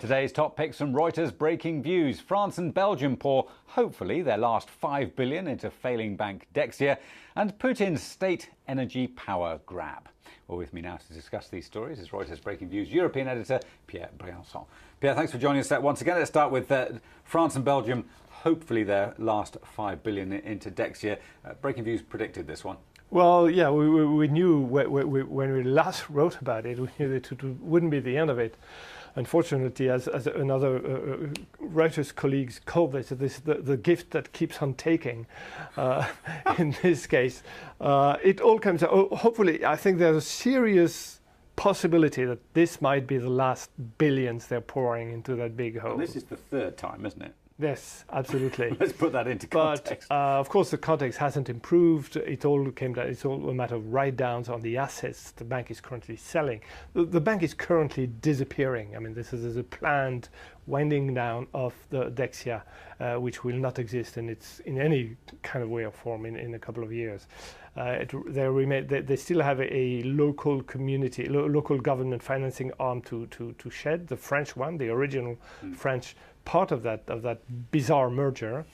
Today's top picks from Reuters Breaking Views. France and Belgium pour, hopefully, their last $5 billion into failing bank Dexia, and Putin's state energy power grab. Well, with me now to discuss these stories is Reuters Breaking Views European editor Pierre Briançon. Pierre, thanks for joining us once again. Let's start with France and Belgium, hopefully their last $5 billion into Dexia. Breaking Views predicted this one. Well, yeah, we knew when we last wrote about it, we knew that it wouldn't be the end of it. Unfortunately, as another writer's colleagues called this the gift that keeps on taking. In this case, it all comes out. Hopefully, I think there's a serious possibility that this might be the last billions they're pouring into that big hole. And this is the third time, isn't it? Yes, absolutely. Let's put that into context. But of course, the context hasn't improved. It all came down. It's all a matter of write-downs on the assets the bank is currently selling. The bank is currently disappearing. I mean, this is a planned winding down of the Dexia, which will not exist in any kind of way or form in a couple of years. They still have a local community, local government financing arm to shed. The French one, the original French part of that bizarre merger,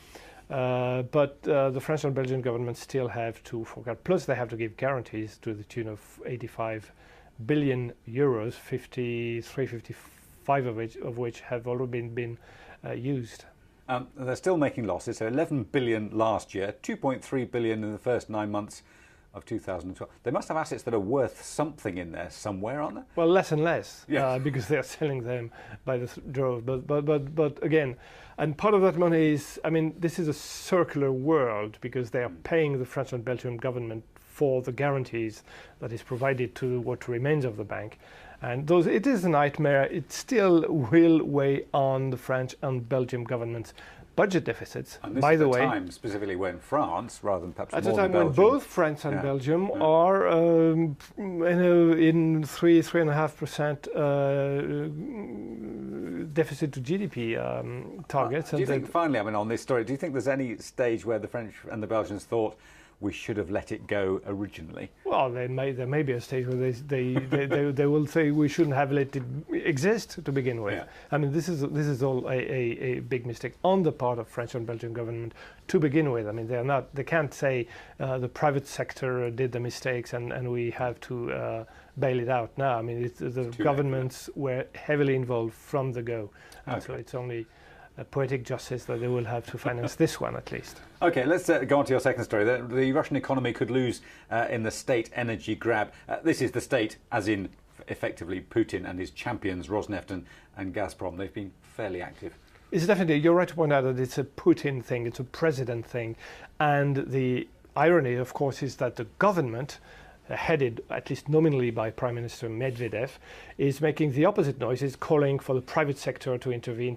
but the French and Belgian governments still have to fork out. Plus, they have to give guarantees to the tune of 85 billion euros, 55 of which have already been used. They're still making losses. So 11 billion last year, 2.3 billion in the first 9 months of 2012. They must have assets that are worth something in there somewhere, aren't they? Well, less and less, yes. Because they're selling them by the drove. But again, and part of that money is, I mean, this is a circular world because they are paying the French and Belgian government for the guarantees that is provided to what remains of the bank. And it is a nightmare. It still will weigh on the French and Belgian governments. Budget deficits, and this by is the way. Time specifically when France, rather than perhaps at more the time than when Belgium, both France and Belgium are in 3.5% deficit to GDP targets. Do you think, finally, I mean, on this story, do you think there's any stage where the French and the Belgians thought we should have let it go originally? Well, there may be a stage where they will say we shouldn't have let it exist to begin with. Yeah. I mean, this is all a big mistake on the part of French and Belgian government to begin with. I mean, they can't say the private sector did the mistakes and we have to bail it out now. I mean, the governments were heavily involved from the go, so it's only a poetic justice that they will have to finance this one at least. Okay, let's go on to your second story. The Russian economy could lose in the state energy grab. This is the state, as in effectively Putin and his champions, Rosneft and Gazprom. They've been fairly active. It's definitely, you're right to point out that it's a Putin thing, it's a president thing. And the irony, of course, is that the government, headed at least nominally by Prime Minister Medvedev, is making the opposite noise, is calling for the private sector to intervene,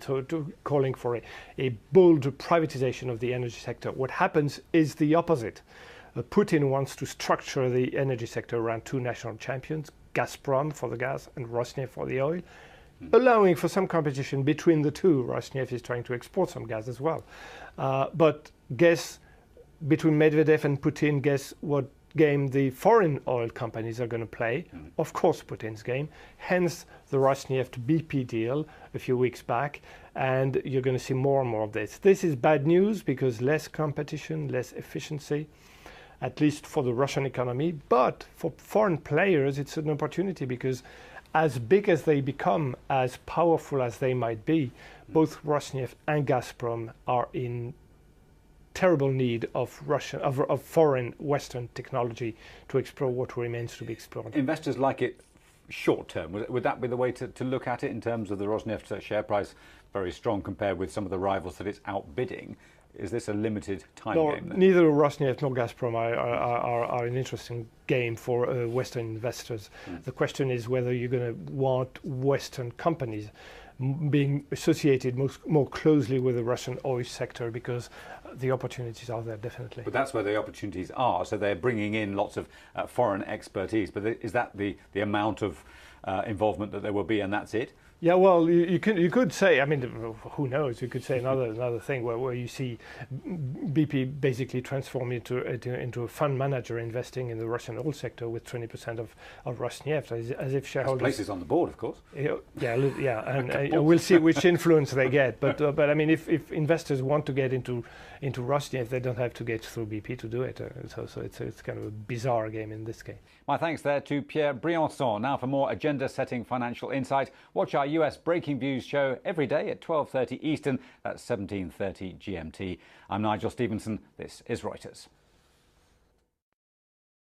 calling for a bold privatization of the energy sector. What happens is the opposite. Putin wants to structure the energy sector around two national champions, Gazprom for the gas and Rosneft for the oil, allowing for some competition between the two. Rosneft is trying to export some gas as well. But guess, between Medvedev and Putin, guess what game the foreign oil companies are going to play? Of course, Putin's game. Hence the Rosneft BP deal a few weeks back, and you're going to see more and more of this. This is bad news because less competition, less efficiency, at least for the Russian economy. But for foreign players, it's an opportunity because as big as they become, as powerful as they might be, both Rosneft and Gazprom are in terrible need of foreign Western technology to explore what remains to be explored. Investors like it short term. Would that be the way to look at it in terms of the Rosneft share price, very strong compared with some of the rivals that it's outbidding? Is this a limited time game then? Neither Rosneft nor Gazprom are an interesting game for Western investors. The question is whether you're going to want Western companies being associated more closely with the Russian oil sector, because the opportunities are there definitely. But that's where the opportunities are. So they're bringing in lots of foreign expertise. But is that the amount of involvement that there will be, and that's it. Yeah, well, you could say, I mean, who knows? You could say another thing where you see BP basically transform into a fund manager investing in the Russian oil sector with 20% of Rosneft, as if shareholders. There's places on the board, of course. Yeah, and we'll see which influence they get. But I mean, if investors want to get into Rosneft, they don't have to get through BP to do it. So it's kind of a bizarre game in this case. My thanks there to Pierre Briançon. Now for more agenda-setting financial insight, watch our US Breaking Views show every day at 12:30 Eastern, that's 17:30 GMT. I'm Nigel Stevenson. This is Reuters.